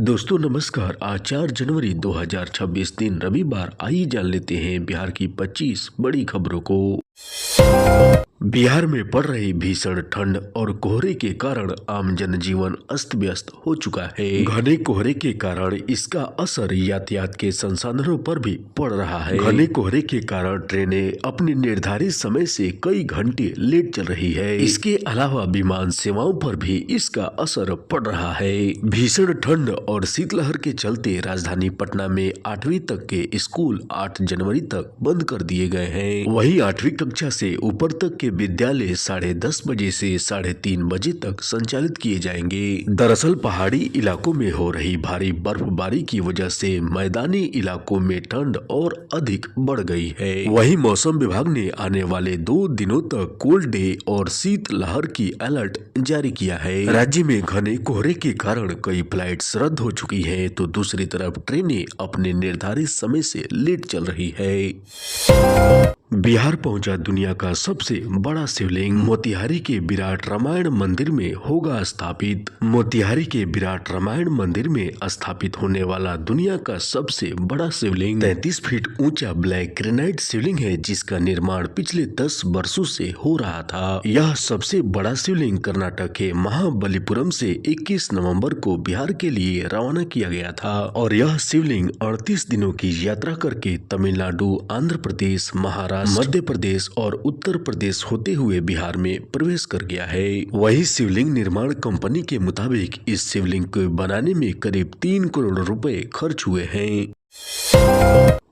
दोस्तों नमस्कार। आज 4 जनवरी 2026 दिन रविवार। आइए जान लेते हैं बिहार की 25 बड़ी खबरों को। बिहार में पड़ रही भीषण ठंड और कोहरे के कारण आम जनजीवन अस्त व्यस्त हो चुका है। घने कोहरे के कारण इसका असर यातायात के संसाधनों पर भी पड़ रहा है। घने कोहरे के कारण ट्रेनें अपने निर्धारित समय से कई घंटे लेट चल रही है। इसके अलावा विमान सेवाओं पर भी इसका असर पड़ रहा है। भीषण ठंड और शीतलहर के चलते राजधानी पटना में 8वीं तक के स्कूल 8 जनवरी तक बंद कर दिए गए हैं। वहीं 8वीं कक्षा से ऊपर तक के विद्यालय 10:30 बजे से 3:30 बजे तक संचालित किए जाएंगे। दरअसल पहाड़ी इलाकों में हो रही भारी बर्फबारी की वजह से मैदानी इलाकों में ठंड और अधिक बढ़ गई है। वहीं मौसम विभाग ने आने वाले 2 दिनों तक कोल्ड डे और शीत लहर की अलर्ट जारी किया है। राज्य में घने कोहरे के कारण कई फ्लाइट्स रद्द हो चुकी हैं, तो दूसरी तरफ ट्रेनें अपने निर्धारित समय से लेट चल रही है। बिहार पहुंचा दुनिया का सबसे बड़ा शिवलिंग। मोतिहारी के विराट रामायण मंदिर में होगा स्थापित। मोतिहारी के विराट रामायण मंदिर में स्थापित होने वाला दुनिया का सबसे बड़ा शिवलिंग 33 फीट ऊंचा ब्लैक ग्रेनाइट शिवलिंग है, जिसका निर्माण पिछले 10 वर्षों से हो रहा था। यह सबसे बड़ा शिवलिंग कर्नाटक के महाबलीपुरम से 21 नवंबर को बिहार के लिए रवाना किया गया था और यह शिवलिंग 38 दिनों की यात्रा करके तमिलनाडु, आंध्र प्रदेश, महाराष्ट्र, मध्य प्रदेश और उत्तर प्रदेश होते हुए बिहार में प्रवेश कर गया है। वही शिवलिंग निर्माण कंपनी के मुताबिक इस शिवलिंग को बनाने में करीब 3 करोड़ रुपए खर्च हुए हैं।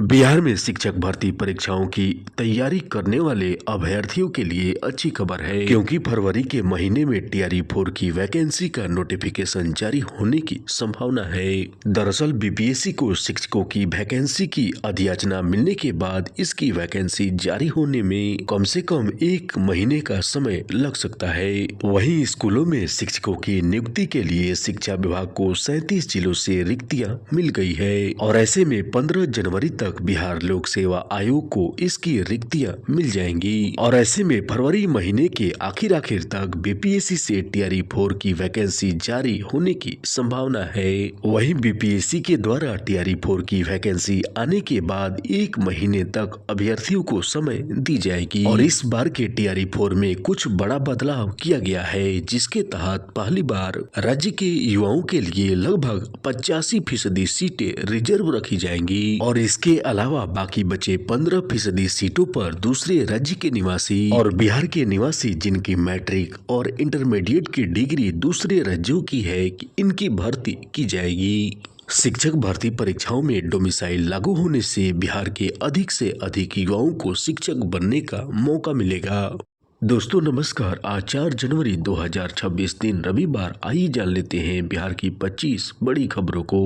बिहार में शिक्षक भर्ती परीक्षाओं की तैयारी करने वाले अभ्यर्थियों के लिए अच्छी खबर है, क्योंकि फरवरी के महीने में टीआरई 4 की वैकेंसी का नोटिफिकेशन जारी होने की संभावना है। दरअसल बीपीएससी को शिक्षकों की वैकेंसी की अधियाचना मिलने के बाद इसकी वैकेंसी जारी होने में कम से कम 1 महीने का समय लग सकता है। वहीं स्कूलों में शिक्षकों की नियुक्ति के लिए शिक्षा विभाग को 37 जिलों से रिक्तियां मिल गई है और ऐसे में 15 जनवरी तक बिहार लोक सेवा आयोग को इसकी रिक्तियां मिल जाएंगी और ऐसे में फरवरी महीने के आखिर तक बीपीएससी से टीआरई 4 की वैकेंसी जारी होने की संभावना है। वहीं बीपीएससी के द्वारा टीआरई 4 की वैकेंसी आने के बाद 1 महीने तक अभ्यर्थियों को समय दी जाएगी और इस बार के टीआरई 4 में कुछ बड़ा बदलाव किया गया है, जिसके तहत पहली बार राज्य के युवाओं के लिए लगभग 85% सीटें रिजर्व रखी जाएंगी और इसके अलावा बाकी बचे 15% सीटों पर दूसरे राज्य के निवासी और बिहार के निवासी जिनकी मैट्रिक और इंटरमीडिएट की डिग्री दूसरे राज्यों की है, इनकी भर्ती की जाएगी। शिक्षक भर्ती परीक्षाओं में डोमिसाइल लागू होने से बिहार के अधिक से अधिक युवाओं को शिक्षक बनने का मौका मिलेगा। दोस्तों नमस्कार। आज 4 जनवरी 2026 दिन रविवार। आइए जान लेते हैं बिहार की 25 बड़ी खबरों को।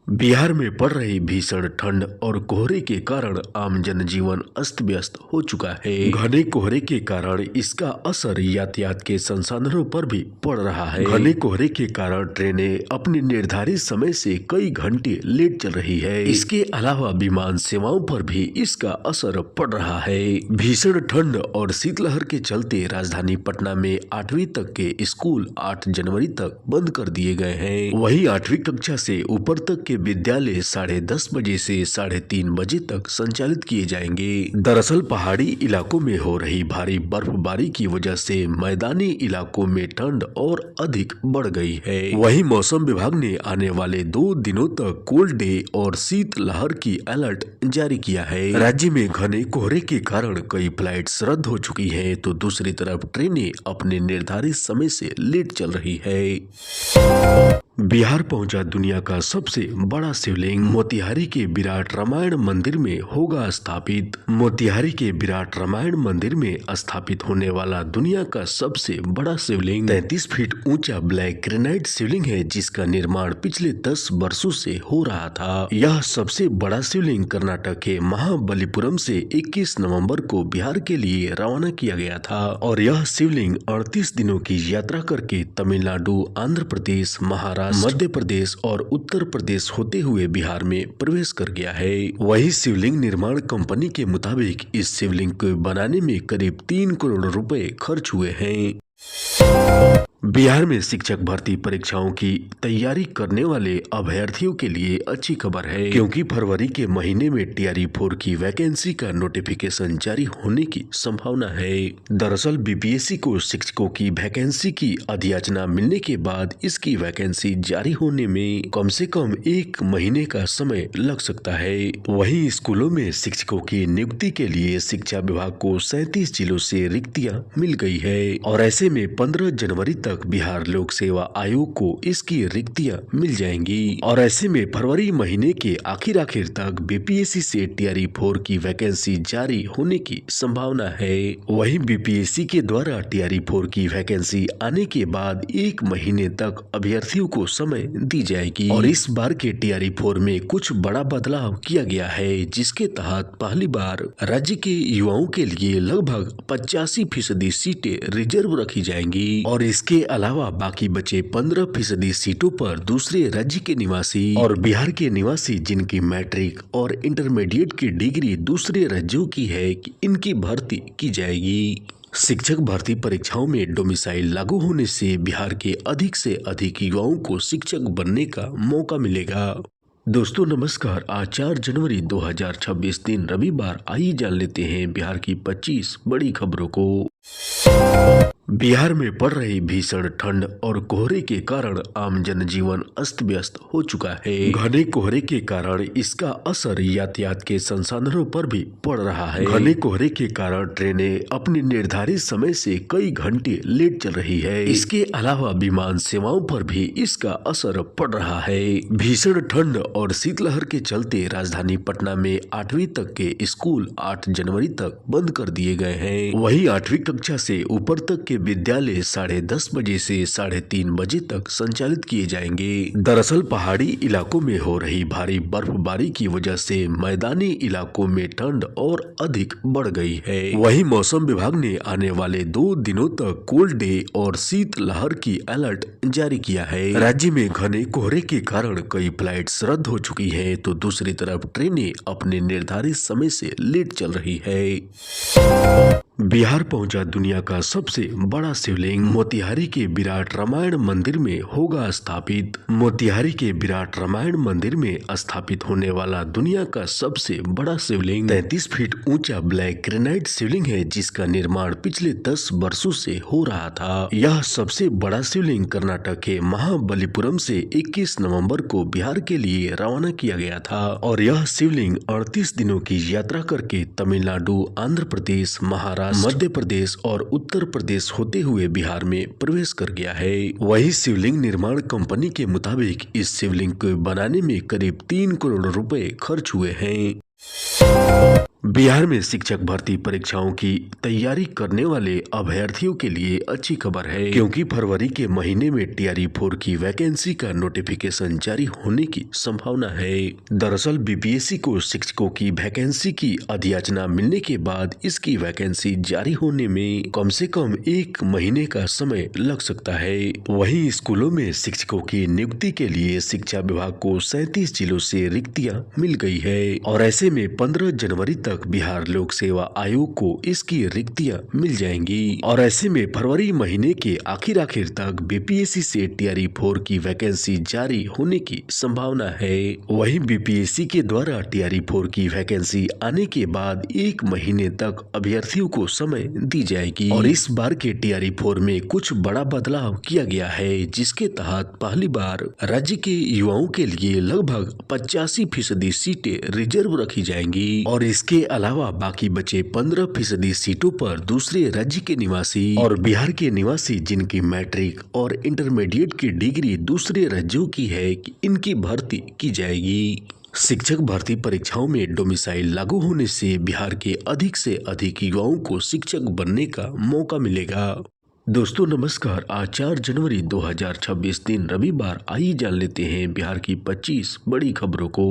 बिहार में पड़ रही भीषण ठंड और कोहरे के कारण आम जनजीवन अस्त व्यस्त हो चुका है। घने कोहरे के कारण इसका असर यातायात के संसाधनों पर भी पड़ रहा है। घने कोहरे के कारण ट्रेनें अपने निर्धारित समय से कई घंटे लेट चल रही है। इसके अलावा विमान सेवाओं पर भी इसका असर पड़ रहा है। भीषण ठंड और शीतलहर के चलते राजधानी पटना में 8वीं तक के स्कूल 8 जनवरी तक बंद कर दिए गए हैं। वहीं 8वीं कक्षा से ऊपर तक के विद्यालय 10:30 बजे से 3:30 बजे तक संचालित किए जाएंगे। दरअसल पहाड़ी इलाकों में हो रही भारी बर्फबारी की वजह से मैदानी इलाकों में ठंड और अधिक बढ़ गई है। वहीं मौसम विभाग ने आने वाले 2 दिनों तक कोल्ड डे और शीत लहर की अलर्ट जारी किया है। राज्य में घने कोहरे के कारण कई फ्लाइट्स रद्द हो चुकी हैं, तो दूसरी तरफ ट्रेनें अपने निर्धारित समय से लेट चल रही है। बिहार पहुंचा दुनिया का सबसे बड़ा शिवलिंग। मोतिहारी के विराट रामायण मंदिर में होगा स्थापित। मोतिहारी के विराट रामायण मंदिर में स्थापित होने वाला दुनिया का सबसे बड़ा शिवलिंग 33 फीट ऊंचा ब्लैक ग्रेनाइट शिवलिंग है, जिसका निर्माण पिछले 10 वर्षों से हो रहा था। यह सबसे बड़ा शिवलिंग कर्नाटक के महाबलीपुरम से 21 नवंबर को बिहार के लिए रवाना किया गया था और यह शिवलिंग 38 दिनों की यात्रा करके तमिलनाडु, आंध्र प्रदेश, महाराष्ट्र, मध्य प्रदेश और उत्तर प्रदेश होते हुए बिहार में प्रवेश कर गया है। वही शिवलिंग निर्माण कंपनी के मुताबिक इस शिवलिंग को बनाने में करीब 3 करोड़ रुपए खर्च हुए हैं। बिहार में शिक्षक भर्ती परीक्षाओं की तैयारी करने वाले अभ्यर्थियों के लिए अच्छी खबर है, क्योंकि फरवरी के महीने में टीआरई 4 की वैकेंसी का नोटिफिकेशन जारी होने की संभावना है। दरअसल बीपीएससी को शिक्षकों की वैकेंसी की अधियाचना मिलने के बाद इसकी वैकेंसी जारी होने में कम से कम 1 महीने का समय लग सकता है। वहीं स्कूलों में शिक्षकों की नियुक्ति के लिए शिक्षा विभाग को 37 जिलों से रिक्तियां मिल गई है और ऐसे में 15 जनवरी तक बिहार लोक सेवा आयोग को इसकी रिक्तियां मिल जाएंगी और ऐसे में फरवरी महीने के आखिर तक बीपीएससी से टीआरई 4 की वैकेंसी जारी होने की संभावना है। वहीं बीपीएससी के द्वारा टीआरई 4 की वैकेंसी आने के बाद 1 महीने तक अभ्यर्थियों को समय दी जाएगी और इस बार के टीआरई 4 में कुछ बड़ा बदलाव किया गया है, जिसके तहत पहली बार राज्य के युवाओं के लिए लगभग 85% सीटें रिजर्व रखी जाएंगी और इसके अलावा बाकी बचे 15% सीटों पर दूसरे राज्य के निवासी और बिहार के निवासी जिनकी मैट्रिक और इंटरमीडिएट की डिग्री दूसरे राज्यों की है कि इनकी भर्ती की जाएगी। शिक्षक भर्ती परीक्षाओं में डोमिसाइल लागू होने से बिहार के अधिक से अधिक युवाओं को शिक्षक बनने का मौका मिलेगा। दोस्तों नमस्कार, आज 4 जनवरी 2026 दिन रविवार, आइए जान लेते हैं बिहार की 25 बड़ी खबरों को। बिहार में पड़ रही भीषण ठंड और कोहरे के कारण आम जनजीवन अस्त व्यस्त हो चुका है। घने कोहरे के कारण इसका असर यातायात के संसाधनों पर भी पड़ रहा है। घने कोहरे के कारण ट्रेनें अपने निर्धारित समय से कई घंटे लेट चल रही है। इसके अलावा विमान सेवाओं पर भी इसका असर पड़ रहा है। भीषण ठंड और शीतलहर के चलते राजधानी पटना में 8वीं तक के स्कूल 8 जनवरी तक बंद कर दिए गए हैं। वहीं 8वीं कक्षा से ऊपर तक के विद्यालय 10:30 बजे से 3:30 बजे तक संचालित किए जाएंगे। दरअसल पहाड़ी इलाकों में हो रही भारी बर्फबारी की वजह से मैदानी इलाकों में ठंड और अधिक बढ़ गई है। वहीं मौसम विभाग ने आने वाले 2 दिनों तक कोल्ड डे और शीत लहर की अलर्ट जारी किया है। राज्य में घने कोहरे के कारण कई फ्लाइट्स रद्द हो चुकी है, तो दूसरी तरफ ट्रेनें अपने निर्धारित समय से लेट चल रही है। बिहार पहुंचा दुनिया का सबसे बड़ा शिवलिंग, मोतिहारी के विराट रामायण मंदिर में होगा स्थापित। मोतिहारी के विराट रामायण मंदिर में स्थापित होने वाला दुनिया का सबसे बड़ा शिवलिंग 33 फीट ऊंचा ब्लैक ग्रेनाइट शिवलिंग है, जिसका निर्माण पिछले 10 वर्षों से हो रहा था। यह सबसे बड़ा शिवलिंग कर्नाटक के महाबलीपुरम से 21 नवंबर को बिहार के लिए रवाना किया गया था और यह शिवलिंग 38 दिनों की यात्रा करके तमिलनाडु, आंध्र प्रदेश, महाराष्ट्र, मध्य प्रदेश और उत्तर प्रदेश होते हुए बिहार में प्रवेश कर गया है। वही शिवलिंग निर्माण कंपनी के मुताबिक इस शिवलिंग को बनाने में करीब 3 करोड़ रुपए खर्च हुए हैं। बिहार में शिक्षक भर्ती परीक्षाओं की तैयारी करने वाले अभ्यर्थियों के लिए अच्छी खबर है, क्योंकि फरवरी के महीने में टीआरई 4 की वैकेंसी का नोटिफिकेशन जारी होने की संभावना है। दरअसल बीपीएससी को शिक्षकों की वैकेंसी की अधियाचना मिलने के बाद इसकी वैकेंसी जारी होने में कम से कम 1 महीने का समय लग सकता है। वहीं स्कूलों में शिक्षकों की नियुक्ति के लिए शिक्षा विभाग को 37 जिलों से रिक्तियां मिल गई है और ऐसे में 15 जनवरी तक बिहार लोक सेवा आयोग को इसकी रिक्तियां मिल जाएंगी और ऐसे में फरवरी महीने के आखिर तक बीपीएससी से टीआरई 4 की वैकेंसी जारी होने की संभावना है। वहीं बीपीएससी के द्वारा टीआरई 4 की वैकेंसी आने के बाद 1 महीने तक अभ्यर्थियों को समय दी जाएगी और इस बार के टीआरई 4 में कुछ बड़ा बदलाव किया गया है, जिसके तहत पहली बार राज्य के युवाओं के लिए लगभग 85% सीटें रिजर्व रखी जाएंगी और इसके अलावा बाकी बचे 15% सीटों पर दूसरे राज्य के निवासी और बिहार के निवासी जिनकी मैट्रिक और इंटरमीडिएट की डिग्री दूसरे राज्यों की है कि इनकी भर्ती की जाएगी। शिक्षक भर्ती परीक्षाओं में डोमिसाइल लागू होने से बिहार के अधिक से अधिक युवाओं को शिक्षक बनने का मौका मिलेगा। दोस्तों नमस्कार, आज 4 जनवरी 2026 दिन रविवार, आइए जान लेते हैं बिहार की 25 बड़ी खबरों को।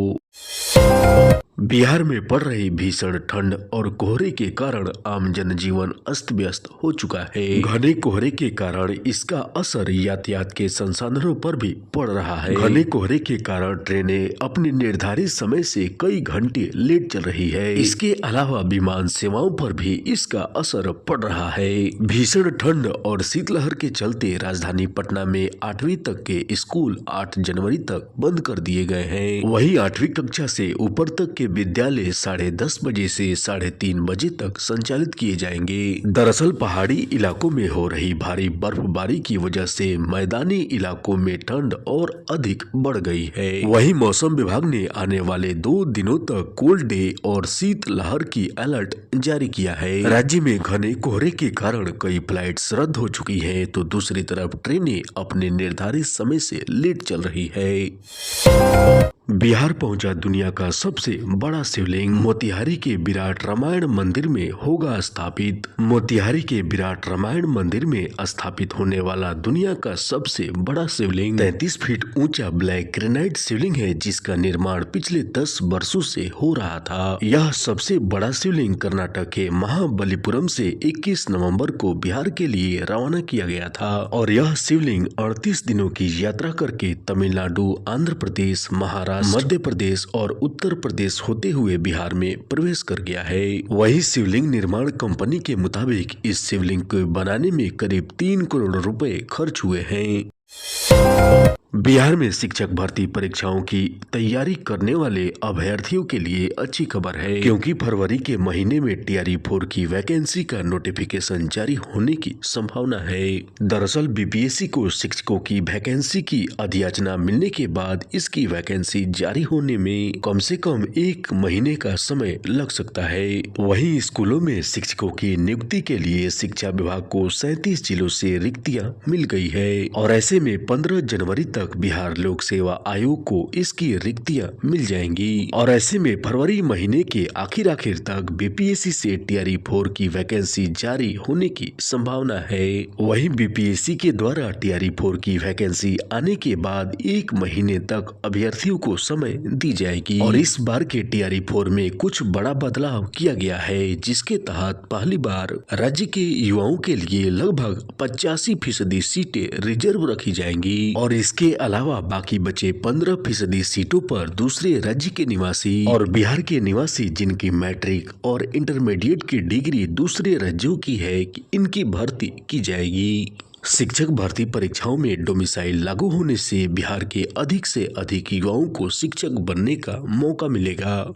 बिहार में पड़ रही भीषण ठंड और कोहरे के कारण आम जनजीवन अस्त व्यस्त हो चुका है। घने कोहरे के कारण इसका असर यातायात के संसाधनों पर भी पड़ रहा है। घने कोहरे के कारण ट्रेनें अपने निर्धारित समय से कई घंटे लेट चल रही है। इसके अलावा विमान सेवाओं पर भी इसका असर पड़ रहा है। भीषण ठंड और शीतलहर के चलते राजधानी पटना में 8वीं तक के स्कूल 8 जनवरी तक बंद कर दिए गए हैं। वहीं 8वीं कक्षा से ऊपर तक के विद्यालय 10:30 बजे से 3:30 बजे तक संचालित किए जाएंगे। दरअसल पहाड़ी इलाकों में हो रही भारी बर्फबारी की वजह से मैदानी इलाकों में ठंड और अधिक बढ़ गई है। वहीं मौसम विभाग ने आने वाले 2 दिनों तक कोल्ड डे और शीत लहर की अलर्ट जारी किया है। राज्य में घने कोहरे के कारण कई फ्लाइट्स रद्द हो चुकी हैं, तो दूसरी तरफ ट्रेनें अपने निर्धारित समय से लेट चल रही है। बिहार पहुंचा दुनिया का सबसे बड़ा शिवलिंग। मोतिहारी के विराट रामायण मंदिर में होगा स्थापित। मोतिहारी के विराट रामायण मंदिर में स्थापित होने वाला दुनिया का सबसे बड़ा शिवलिंग 33 फीट ऊंचा ब्लैक ग्रेनाइट शिवलिंग है, जिसका निर्माण पिछले 10 वर्षों से हो रहा था। यह सबसे बड़ा शिवलिंग कर्नाटक के महाबलीपुरम से 21 नवंबर को बिहार के लिए रवाना किया गया था और यह शिवलिंग 38 दिनों की यात्रा करके तमिलनाडु, आंध्र प्रदेश, महाराष्ट्र, मध्य प्रदेश और उत्तर प्रदेश होते हुए बिहार में प्रवेश कर गया है। वही शिवलिंग निर्माण कंपनी के मुताबिक इस शिवलिंग को बनाने में करीब 3 करोड़ रुपए खर्च हुए हैं। बिहार में शिक्षक भर्ती परीक्षाओं की तैयारी करने वाले अभ्यर्थियों के लिए अच्छी खबर है, क्योंकि फरवरी के महीने में टीआरई 4 की वैकेंसी का नोटिफिकेशन जारी होने की संभावना है। दरअसल बीपीएससी को शिक्षकों की वैकेंसी की अधियाचना मिलने के बाद इसकी वैकेंसी जारी होने में कम से कम 1 महीने का समय लग सकता है। वहीं स्कूलों में शिक्षकों की नियुक्ति के लिए शिक्षा विभाग को 37 जिलों से रिक्तियां मिल गई है और ऐसे में 15 जनवरी तक बिहार लोक सेवा आयोग को इसकी रिक्तियां मिल जाएंगी और ऐसे में फरवरी महीने के आखिर तक बीपीएससी से टीआरई 4 की वैकेंसी जारी होने की संभावना है। वहीं बीपीएससी के द्वारा टीआरई 4 की वैकेंसी आने के बाद 1 महीने तक अभ्यर्थियों को समय दी जाएगी और इस बार के टीआरई 4 में कुछ बड़ा बदलाव किया गया है, जिसके तहत पहली बार राज्य के युवाओं के लिए लगभग 85% सीटें रिजर्व रखी जाएंगी और इसके अलावा बाकी बचे 15% सीटों पर दूसरे राज्य के निवासी और बिहार के निवासी जिनकी मैट्रिक और इंटरमीडिएट की डिग्री दूसरे राज्यों की है, इनकी भर्ती की जाएगी। शिक्षक भर्ती परीक्षाओं में डोमिसाइल लागू होने से बिहार के अधिक से अधिक युवाओं को शिक्षक बनने का मौका मिलेगा।